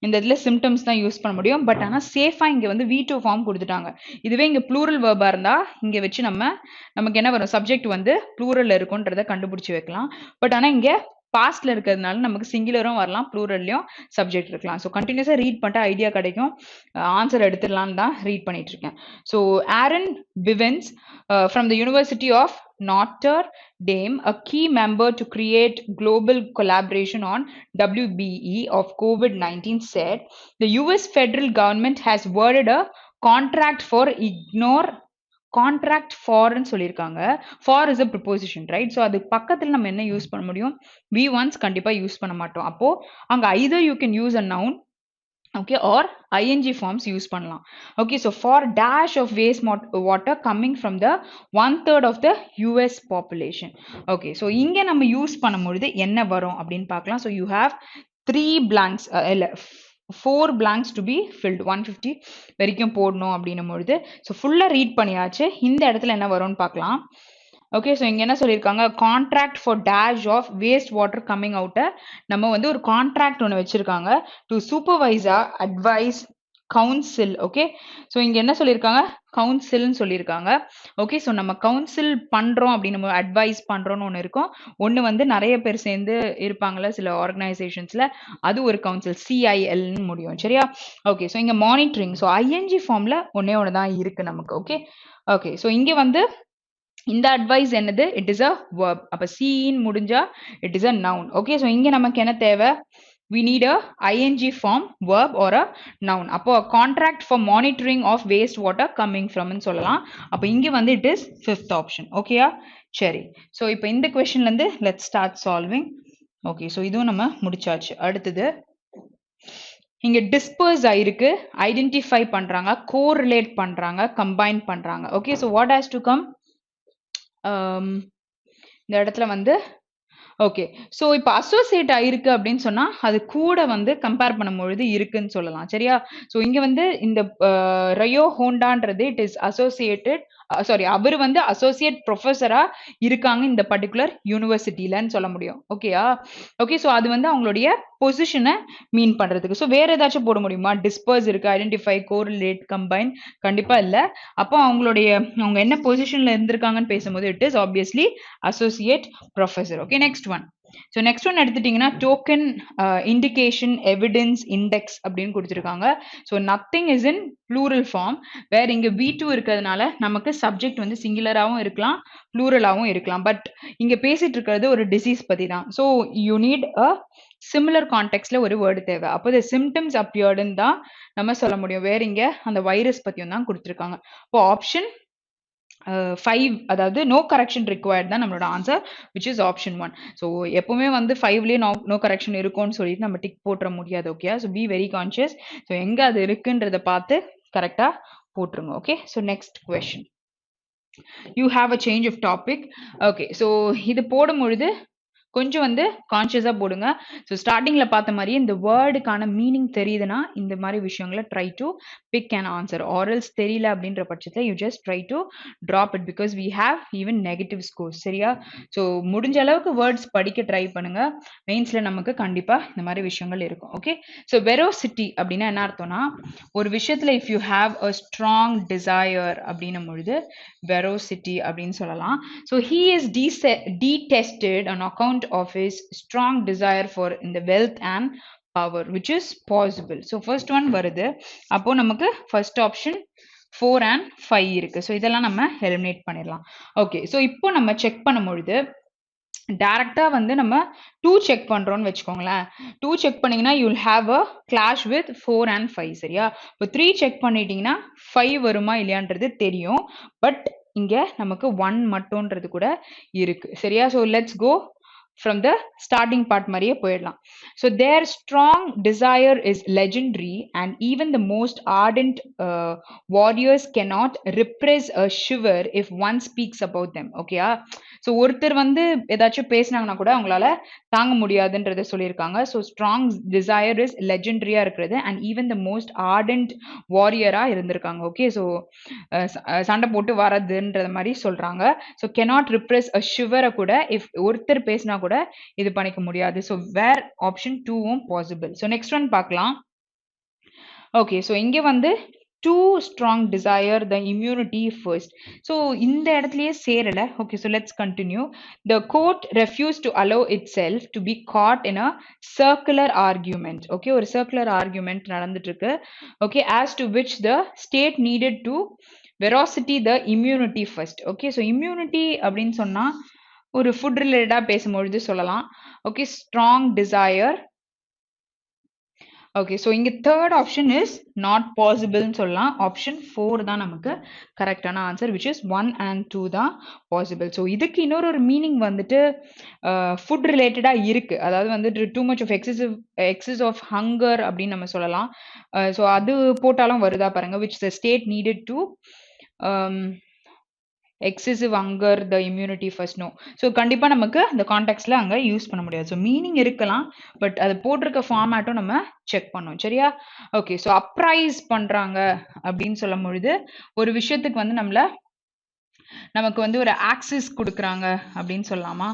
இந்த இதுல சிம்டம்ஸ் தான் யூஸ் பண்ண முடியும். பட் ஆனால் சேஃபா இங்க வந்து V2 ஃபார்ம் கொடுத்துட்டாங்க. இதுவே இங்க ப்ளூரல் வேர்பா இருந்தா இங்க வச்சு நமக்கு என்ன வரும், சப்ஜெக்ட் வந்து ப்ளூரல்ல இருக்கும்ன்றத கண்டுபிடிச்சு வைக்கலாம். பட் ஆனா இங்க பாஸ்ட்ல இருக்கிறதுனால நமக்கு சிங்குலரும் வரலாம், ப்ளூரல்லையும் சப்ஜெக்ட் இருக்கலாம். ஸோ கண்டினியூஸா ரீட் பண்ணிட்டு ஐடியா கிடைக்கும், ஆன்சர் எடுத்துடலான்னு தான் ரீட் பண்ணிட்டு இருக்கேன். So Aaron Bivins from the university of Notre Dame, a key member to create global collaboration on WBE of COVID-19, said the US federal government has worded a contract for ignore contract ஃபார்ன்னு சொல்லியிருக்காங்க. For is a preposition, right? So அது பக்கத்தில் நம்ம என்ன யூஸ் பண்ண முடியும், வி ஒன்ஸ் கண்டிப்பாக யூஸ் பண்ண மாட்டோம். அப்போ அங்கே Hyder you can use a noun, okay, or ing forms use பண்ணலாம். Okay, so for dash of waste water coming from the 1/3 of the US population. Okay, so இங்க நம்ம யூஸ் பண்ணும்பொழுது என்ன வரும் அப்படின்னு பார்க்கலாம். So you have 3 blanks, 4 blanks to be filled. 150 வரைக்கும் போடணும் அப்படின்னும் பொழுது ஸோ ஃபுல்லாக ரீட் பண்ணியாச்சு. இந்த இடத்துல என்ன வரும்னு பார்க்கலாம். ஓகே, ஸோ இங்கே என்ன சொல்லியிருக்காங்க, contract for dash of waste water coming அவுட்டை நம்ம வந்து ஒரு கான்ட்ராக்ட் ஒன்று வச்சிருக்காங்க to supervisor advise council. Okay, so இங்கே என்ன சொல்லியிருக்காங்க, கவுன்சில்னு சொல்லியிருக்காங்க. ஓகே, ஸோ நம்ம கவுன்சில் பண்ணுறோம் அப்படின்னு நம்ம அட்வைஸ் பண்ணுறோன்னு ஒன்று இருக்கும். ஒன்று வந்து நிறைய பேர் சேர்ந்து இருப்பாங்களே சில ஆர்கனைசேஷன்ஸில், அது ஒரு கவுன்சில், CILன்னு முடியும். சரியா? ஓகே, ஸோ இங்கே மானிட்டரிங், ஸோ ஐஎன்ஜி ஃபார்மில் ஒன்று தான் இருக்குது நமக்கு. ஓகே ஓகே, ஸோ இங்கே வந்து இந்த அட்வைஸ் என்னது, இட் இஸ் அ verb. அப்ப சீன் முடிஞ்சா it is a noun. Okay, so இங்க நமக்கு என்ன தேவை, we need a ing form, verb or a noun. அப்போ a contract for monitoring of waste water coming from ன்னு சொல்லலாம். அப்போ இங்க வந்து it is fifth option. ஓகேயா? சரி, ஸோ இப்போ இந்த கொஸ்டின்ல இருந்து let's start solving. Okay, so இதுவும் நம்ம முடிச்சாச்சு. அடுத்தது இங்க டிஸ்பர்ஸ் ஆயிருக்கு, ஐடென்டிஃபை பண்றாங்க, கோரிலேட் பண்றாங்க, கம்பைன் பண்றாங்க. Okay, so what has to come, இந்த இடத்துல வந்து ஓகே, ஸோ இப்போ அசோசியேட் ஆயிருக்கு அப்படின்னு சொன்னா அது கூட வந்து கம்பேர் பண்ணும்பொழுது இருக்குன்னு சொல்லலாம். சரியா? ஸோ இங்க வந்து இந்த ரயோ ஹோண்டான்றது இட் இஸ் அசோசியேட்டட், சாரி, அவர் வந்து அசோசியேட் ப்ரொஃபஸரா இருக்காங்க இந்த பர்டிகுலர் யூனிவர்சிட்டிலன்னு சொல்ல முடியும். ஓகேயா? ஓகே, ஸோ அது வந்து அவங்களுடைய பொசிஷனை மீன் பண்றதுக்கு. ஸோ வேற ஏதாச்சும் போட முடியுமா, டிஸ்பர்ஸ் இருக்கு, ஐடென்டிஃபை, கோரிலேட், கம்பைன், கண்டிப்பா இல்ல. அப்போ அவங்க என்ன பொசிஷன்ல இருந்திருக்காங்கன்னு பேசும்போது it is obviously associate professor. Okay, next one. So next one எடுத்துட்டீங்கன்னா டோக்கன் இண்டிகேஷன் எவிடன்ஸ் இண்டெக்ஸ் அப்படின்னு கொடுத்துருக்காங்க. So nothing is in plural form, வேற இங்க V2 இருக்கிறதுனால நமக்கு சப்ஜெக்ட் வந்து சிங்குலராகவும் இருக்கலாம், ப்ளூரலாகவும் இருக்கலாம். பட் இங்க பேசிட்டு இருக்கிறது ஒரு டிசீஸ் பத்தி தான். So you need a similar கான்டெக்ட்ல ஒரு வேர்டு தேவை. அப்போ இந்த சிம்டம்ஸ் அப்பியர்டுன்னு தான் நம்ம சொல்ல முடியும். வேற இங்க அந்த வைரஸ் பத்தியும் தான் கொடுத்துருக்காங்க. இப்போ ஆப்ஷன் 5 அதாவது நோ கரெக்ஷன் ரிக்வயர்ட் தான் நம்மளோட answer which is option 1. So எப்பவுமே வந்து 5லயே நோ கரெக்ஷன் இருக்கும்னு சொல்லிட்டு நம்ம டிக் போட்டுற முடியாது. Okay, so be very conscious. So எங்கே அது இருக்குன்றதை பார்த்து கரெக்டாக போட்டுருங்க. Okay, so next question. You have a change of topic. Okay, so இது போடும் பொழுது கொஞ்சம் வந்து கான்ஷியஸாக போடுங்க. ஸோ ஸ்டார்டிங்கில் பார்த்த மாதிரி இந்த வேர்டுக்கான மீனிங் தெரியுதுன்னா இந்த மாதிரி விஷயங்களை try to pick and answer. ஆரல்ஸ் தெரியல அப்படின்ற பட்சத்தில் you just try to drop it because we have even negative scores. சரியா? ஸோ முடிஞ்ச அளவுக்கு வேர்ட்ஸ் படிக்க ட்ரை பண்ணுங்க. மெயின்ஸில் நமக்கு கண்டிப்பாக இந்த மாதிரி விஷயங்கள் இருக்கும். ஓகே, ஸோ வெரோசிட்டி அப்படின்னா என்ன அர்த்தம்னா ஒரு விஷயத்தில் if you have a strong desire அப்படின்னும் பொழுது வெரோசிட்டி அப்படின்னு சொல்லலாம். So he is detested on account of his strong desire for in the wealth and power which is possible. So first one வருது. அப்போ நமக்கு first option 4 and 5 இருக்கு. ஸோ இதெல்லாம் நம்ம எலிமினேட் பண்ணிடலாம். ஓகே, ஸோ இப்போ நம்ம செக் பண்ணும் பொழுது டைரக்டா வந்து நம்ம 2 செக் பண்றோம்னு வச்சுக்கோங்களேன். 2 செக் பண்ணீங்கன்னா you will have a clash with 4 and 5. சரியா? இப்போ 3 செக் பண்ணிட்டீங்கன்னா 5 வருமா இல்லையான்றது தெரியும். பட் இங்க நமக்கு 1 மட்டும்ன்றது கூட இருக்கு. சரியா? So let's go from the starting part mariye poidlam. So their strong desire is legendary and even the most ardent warriors cannot repress a shiver if one speaks about them. Okay ah? So ஒருத்தர் வந்து ஏதாச்சும் பேசினாங்கன்னா கூட அவங்களால தாங்க முடியாதுன்றதை சொல்லியிருக்காங்க. ஸோ ஸ்ட்ராங் டிசையர் இஸ் லெஜெண்டரியா இருக்கிறது and even the most ardent வாரியரா இருந்திருக்காங்க. ஓகே, ஸோ சண்டை போட்டு வரதுன்றது மாதிரி சொல்றாங்க. ஸோ கெனாட் ரிப்ரெஸ் அ ஷிவரை கூட இஃப் ஒருத்தர் பேசினா கூட இது பண்ணிக்க முடியாது. ஸோ வேர் ஆப்ஷன் 2வும் பாசிபிள். ஸோ நெக்ஸ்ட் ஒன் பார்க்கலாம். ஓகே, ஸோ இங்கே வந்து too strong desire the immunity first. So இந்த இடத்துலயே சேரல. Okay, so let's continue. The court refused to allow itself to be caught in a circular argument. Okay, ஒரு circular argument நடந்துட்டு இருக்கு. Okay, as to which the state needed to veracity the immunity first. Okay, so immunity அப்படின்னு சொன்னா ஒரு ஃபுட் ரிலேட்டடா பேசும்பொழுது சொல்லலாம். Okay, strong desire. Okay, so இங்கே தேர்ட் ஆப்ஷன் இஸ் நாட் பாசிபிள்னு சொல்லலாம். ஆப்ஷன் 4 தான் நமக்கு கரெக்டான ஆன்சர் விச் இஸ் 1 and 2 தான் பாசிபிள். ஸோ இதுக்கு இன்னொரு மீனிங் வந்துட்டு ஃபுட் ரிலேட்டடாக இருக்குது. அதாவது வந்துட்டு too much of excess of hunger அப்படின்னு நம்ம சொல்லலாம். ஸோ அது போட்டாலும் வருதா பாருங்க. Which the state needed to excessive hunger the immunity first. No. So கண்டிப்பாக நமக்கு அந்த கான்டெக்ட்ல அங்கே யூஸ் பண்ண முடியாது. ஸோ மீனிங் இருக்கலாம், பட் அது போட்டிருக்க ஃபார்மேட்டும் நம்ம செக் பண்ணோம். சரியா? ஓகே, ஸோ அப்ரைஸ் பண்றாங்க அப்படின்னு சொல்லும் பொழுது ஒரு விஷயத்துக்கு வந்து நமக்கு வந்து ஒரு ஆக்சிஸ் கொடுக்குறாங்க அப்படின்னு சொல்லலாமா?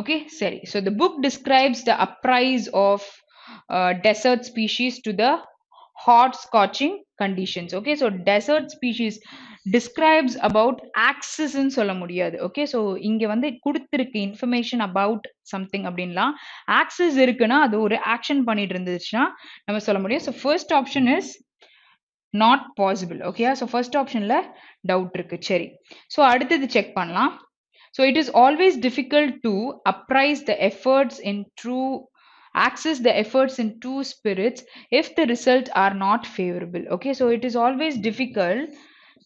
ஓகே, சரி. So the book describes the uprise of desert species to the hot scorching conditions. Okay, so desert species describes about axis ன்னு சொல்ல முடியாது. ஓகே, ஸோ இங்க வந்து கொடுத்துருக்கு இன்ஃபர்மேஷன் அபவுட் சம்திங் அப்படின்லாம். ஆக்சிஸ் இருக்குன்னா அது ஒரு ஆக்ஷன் பண்ணிட்டு இருந்துச்சுன்னா நம்ம சொல்ல முடியும். So first option is not possible. Okay, so first ஆப்ஷன்ல டவுட் இருக்கு. சரி, ஸோ அடுத்தது செக் பண்ணலாம். So it is always difficult to apprise the efforts in true access the efforts in two spirits if the results are not favorable. Okay, so it is always difficult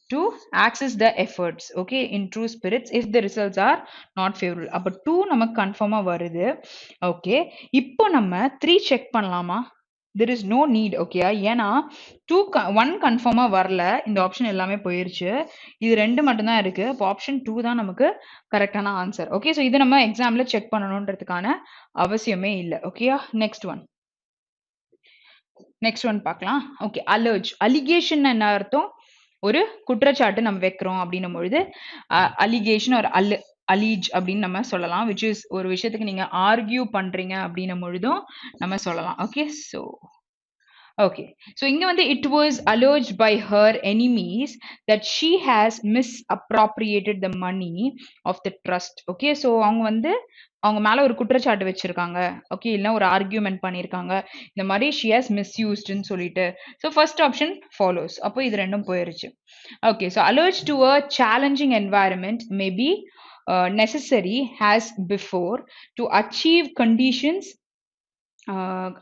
to access the efforts, okay, in true spirits if the results are not favorable. அப்ப 2 நமக்கு கன்ஃபார்மா வருது. ஓகே, இப்போ நம்ம 3 செக் பண்ணலாமா? there is no need. Okay, ஏன்னா 1 கன்ஃபார்மா வரல, இந்த ஆப்ஷன் எல்லாமே போயிருச்சு. இது 2 மட்டும்தான் இருக்கு. அப்போ ஆப்ஷன் 2 தான் நமக்கு கரெக்டான ஆன்சர். ஓகே, ஸோ இது நம்ம எக்ஸாம்ல செக் பண்ணணுன்றதுக்கான அவசியமே இல்லை. ஓகேயா? நெக்ஸ்ட் ஒன் பார்க்கலாம். ஓகே, அலிகேஷன் என்ன அர்த்தம்? ஒரு குற்றச்சாட்டு நம்ம வைக்கிறோம் அப்படின்னும் பொழுது அலிகேஷன் ஒரு அலீஜ் அப்படின்னு நம்ம சொல்லலாம். விச் இஸ் ஒரு விஷயத்துக்கு நீங்க ஆர்கியூ பண்றீங்க அப்படின்னும் பொழுதும் நம்ம சொல்லலாம். ஓகே, so இங்க வந்து it was alleged by her enemies that she has misappropriated the money of the trust. Okay, so அவங்க மேல ஒரு குற்றச்சாட்டு வச்சிருக்காங்க. ஓகே, இல்ல ஒரு ஆர்கியூமெண்ட் பண்ணிருக்காங்க. இந்த மாதிரி she has misused சொல்லிட்டு. So first option follows. அப்போ இது ரெண்டும் போயிருச்சு. Okay, so alleged to a challenging environment may be necessary as before to achieve conditions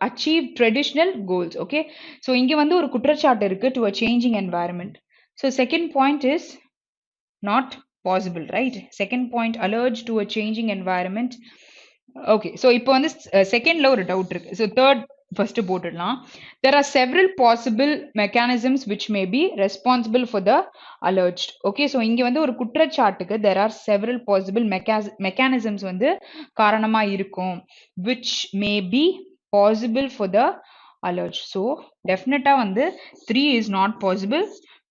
achieve traditional goals. Okay, so இங்க வந்து ஒரு குற்றச்சாட்டு இருக்கு to a changing environment. So second point is not possible, right? Second point, allergic to a changing environment. Okay, so இப்போ வந்து செகண்ட்ல ஒரு டவுட் இருக்கு. So third first போட்டுடலாம். There are several possible mechanisms which may be responsible for the alleged. Okay, so இங்க வந்து ஒரு குற்றச்சாட்டுக்கு there are several possible mechanisms வந்து காரணமா இருக்கும் which may be possible for the alleged. So definitely வந்து 3 is not possible,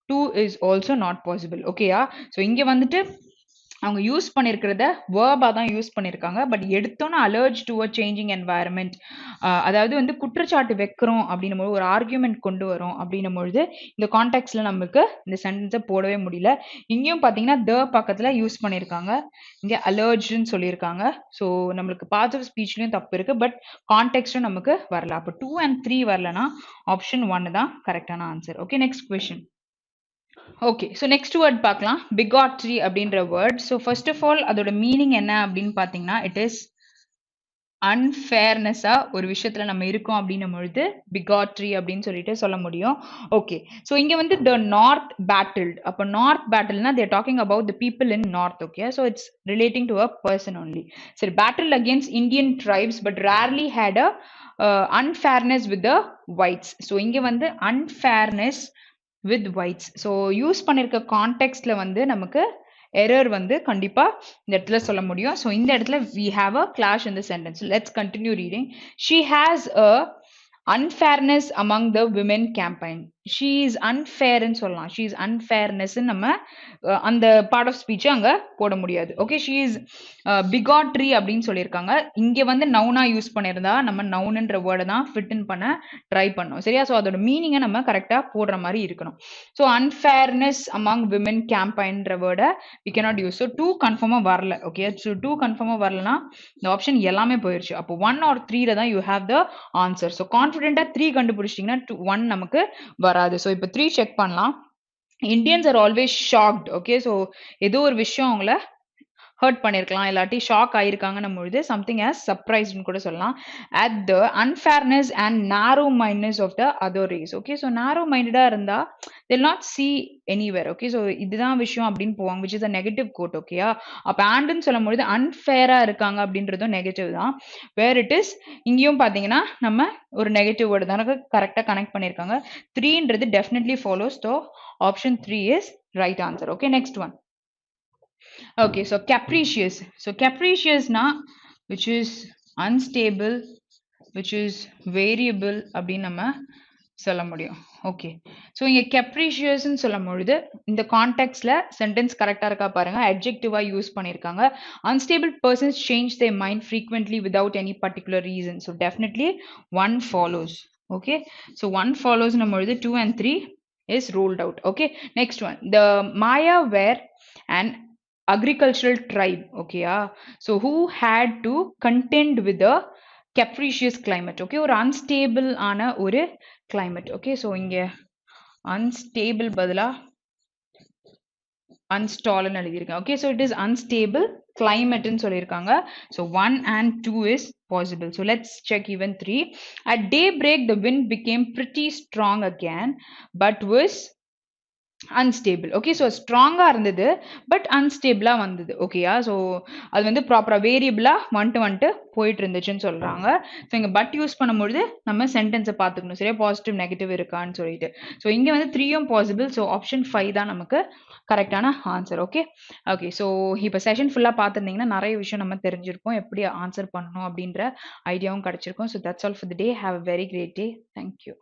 2 is also not possible. ஓகேயா? ஸோ இங்க வந்துட்டு அவங்க யூஸ் பண்ணியிருக்கிறத வேர்பா தான் யூஸ் பண்ணியிருக்காங்க. பட் எடுத்தோன்னே அலர்ஜ் டு அ சேஞ்சிங் என்வாயர்மெண்ட், அதாவது வந்து குற்றச்சாட்டு வைக்கிறோம் அப்படின்னும் போது ஒரு ஆர்கியூமெண்ட் கொண்டு வரோம் அப்படின்னும் பொழுது இந்த கான்டெக்ட்ல நமக்கு இந்த சென்டென்ஸை போடவே முடியல. இங்கேயும் பார்த்தீங்கன்னா த பக்கத்தில் யூஸ் பண்ணியிருக்காங்க, இங்கே அலர்ஜ்னு சொல்லியிருக்காங்க. ஸோ நம்மளுக்கு பாசிட்டிவ் ஸ்பீச்லையும் தப்பு இருக்கு, பட் கான்டெக்ட்டும் நமக்கு வரல. அப்போ 2 and 3 வரலனா ஆப்ஷன் 1 தான் கரெக்டான answer. Okay, next question. Okay, so next word பார்க்கலாம். பிகாட்ரி அப்படின்ற word. So first of all அதோட மீனிங் என்ன அப்படின்னு பார்த்தீங்கன்னா, இட் இஸ் அன்ஃபேர்னஸா ஒரு விஷயத்துல நம்ம இருக்கோம் அப்படின்னும் பொழுது பிகாட்ரி அப்படின்னு சொல்லிட்டு சொல்ல முடியும். ஓகே, ஸோ இங்க வந்து த நார்த் பேட்டில்ட். அப்போ நார்த் பேட்டில்னா they're talking about the people in north. Okay, so it's relating to a person only. சரி, battle against Indian tribes but rarely had a unfairness with the whites. So இங்க வந்து unfairness with whites. So use பண்ணியிருக்க கான்டெக்ட்ல வந்து நமக்கு எரர் வந்து கண்டிப்பா இந்த இடத்துல சொல்ல முடியும். ஸோ இந்த இடத்துல we have a clash in the sentence. Let's continue reading. She has a unfairness among the women campaign. She is unfair ன்னு சொல்லலாம். She is unfairness நம்ம அந்த பார்ட் ஆஃப் ஸ்பீச் அங்க போட முடியாது. ஓகே, she is bigotry அப்படின்னு சொல்லியிருக்காங்க. இங்க வந்து நவுனா யூஸ் பண்ணியிருந்தா நம்ம நவுன்ன்ற வேர்டை தான் ஃபிட் இன் பண்ண ட்ரை பண்ணோம். சரியா? ஸோ அதோட மீனிங்கை நம்ம கரெக்டா போடுற மாதிரி இருக்கணும். ஸோ அன்ஃபேர்னஸ் அமாங் விமென் கேம்பைன்ற வேர்டை வி கேனாட் யூஸ். ஸோ 2 கன்ஃபார்மாக வரல. ஓகே, ஸோ 2 கன்ஃபார்மாக வரலனா இந்த ஆப்ஷன் எல்லாமே போயிடுச்சு. அப்போ 1 or 3ல தான் you have the answer. So கான்ஃபிடென்ட்டா 3 கண்டுபிடிச்சிட்டிங்கன்னா 1 நமக்கு வராது. ஸோ இப்போ 3 செக் பண்ணலாம். Indians are always shocked. Okay, so ஏதோ ஒரு விஷயம் அவங்கள ஹர்ட் பண்ணியிருக்கலாம், இல்லாட்டி ஷாக் ஆயிருக்காங்கன்னும் பொழுது சம்திங் ஆஸ் சர்ப்ரைஸ்ன்னு கூட சொல்லலாம். At the unfairness and narrow mindness of the other race. Okay, so narrow மைண்டடா இருந்தா they'll not see anywhere. Okay, so இதுதான் விஷயம் அப்படின்னு போவாங்க, which is a negative quote. ஓகேயா? அப்போ ஆண்டுன்னு சொல்லும் பொழுது அன்ஃபேரா இருக்காங்க அப்படின்றதும் நெகட்டிவ் தான். வேர் இட் இஸ் இங்கேயும் பார்த்தீங்கன்னா நம்ம ஒரு நெகட்டிவ் வேர்டு தானே கரெக்டாக கனெக்ட் பண்ணியிருக்காங்க. 3ன்றது definitely follows. So option 3 is right answer. Okay, next one. Okay, so capricious. So capricious na, which is unstable, which is variable அப்படின்னு நம்ம சொல்ல முடியும். ஓகே, ஸோ இங்கே capriciousன்னு சொல்லும் பொழுது இந்த கான்டெக்ட்ல சென்டென்ஸ் கரெக்டாக இருக்கா பாருங்க. அட்ஜெக்டிவா யூஸ் பண்ணியிருக்காங்க. Unstable persons change their mind frequently without any particular reason. So definitely 1 follows. Okay, so 1 follows நம்ம பொழுது 2 and 3 is ruled out. Okay, next one. The Maya were an agricultural tribe. Okay, so who had to contend with the capricious climate. Okay, ஒரு unstable ஆன ஒரு climate. Okay, so இங்க unstable பதிலா unstall ன்னு எழுதியிருக்கேன். Okay, so it is unstable climate ன்னு சொல்லியிருக்காங்க. So 1 and 2 is possible. So let's check even 3. At daybreak the wind became pretty strong again but was unstable. Okay, so ஸ்ட்ராங்கா இருந்தது பட் அன்ஸ்டேபிளா வந்தது. ஓகேயா? ஸோ அது வந்து ப்ராப்பரா வேரியபிளா வந்துட்டு போயிட்டு இருந்துச்சுன்னு சொல்றாங்க. ஸோ இங்க பட் யூஸ் பண்ணும்பொழுது நம்ம சென்டென்ஸை பார்த்துக்கணும். சரியா? பாசிட்டிவ் நெகட்டிவ் இருக்கான்னு சொல்லிட்டு. ஸோ இங்க வந்து 3யும் பாசிபிள். ஸோ ஆப்ஷன் 5 தான் நமக்கு கரெக்டான ஆன்சர். ஓகே, ஓகே, ஸோ இப்போ செஷன் ஃபுல்லாக பார்த்துருந்தீங்கன்னா நிறைய விஷயம் நம்ம தெரிஞ்சிருப்போம், எப்படி ஆன்சர் பண்ணணும் அப்படின்ற ஐடியாவும் கிடைச்சிருக்கும். So that's all for the day. Have a very great day. Thank you.